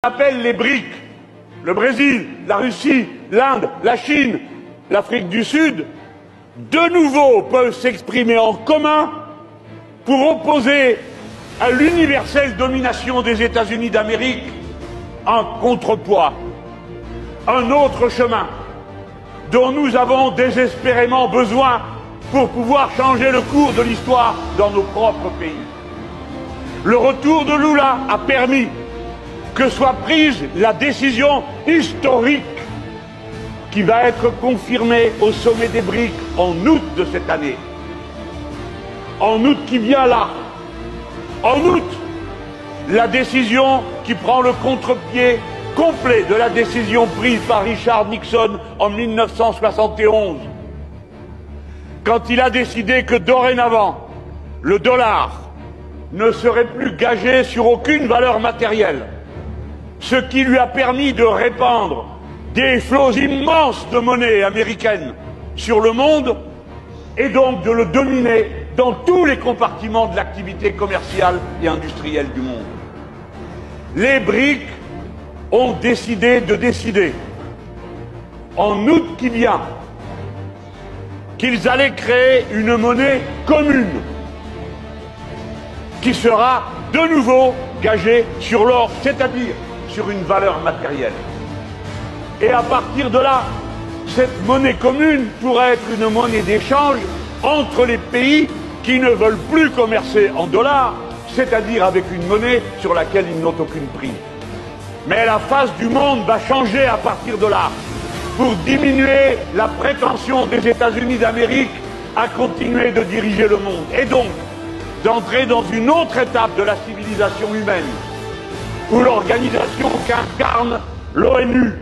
appelle les BRIC, le Brésil, la Russie, l'Inde, la Chine, l'Afrique du Sud, de nouveau peuvent s'exprimer en commun pour opposer à l'universelle domination des États-Unis d'Amérique un contrepoids, un autre chemin dont nous avons désespérément besoin pour pouvoir changer le cours de l'histoire dans nos propres pays. Le retour de Lula a permis que soit prise la décision historique qui va être confirmée au sommet des BRIC en août de cette année. En août qui vient là. En août, la décision qui prend le contre-pied complet de la décision prise par Richard Nixon en 1971, quand il a décidé que dorénavant, le dollar ne serait plus gagé sur aucune valeur matérielle, ce qui lui a permis de répandre des flots immenses de monnaie américaine sur le monde et donc de le dominer dans tous les compartiments de l'activité commerciale et industrielle du monde. Les BRIC ont décidé de décider, en août qui vient, qu'ils allaient créer une monnaie commune qui sera de nouveau gagée sur l'or, c'est-à-dire sur une valeur matérielle. Et à partir de là, cette monnaie commune pourrait être une monnaie d'échange entre les pays qui ne veulent plus commercer en dollars, c'est-à-dire avec une monnaie sur laquelle ils n'ont aucune prise. Mais la face du monde va changer à partir de là, pour diminuer la prétention des États-Unis d'Amérique à continuer de diriger le monde, et donc d'entrer dans une autre étape de la civilisation humaine, où l'organisation qu'incarne l'ONU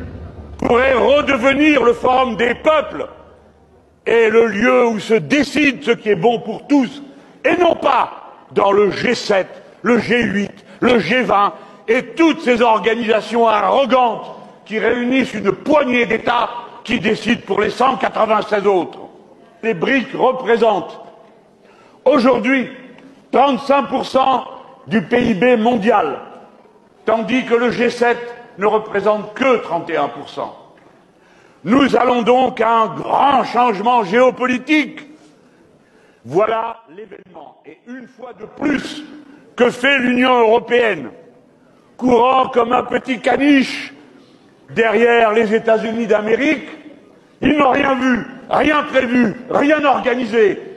pourrait redevenir le forum des peuples et le lieu où se décide ce qui est bon pour tous, et non pas dans le G7, le G8, le G20 et toutes ces organisations arrogantes qui réunissent une poignée d'États qui décident pour les 196 autres. Les BRIC représentent aujourd'hui 35% du PIB mondial, tandis que le G7 ne représente que 31%. Nous allons donc à un grand changement géopolitique. Voilà l'événement. Et une fois de plus, que fait l'Union européenne, courant comme un petit caniche derrière les États-Unis d'Amérique? Ils n'ont rien vu, rien prévu, rien organisé.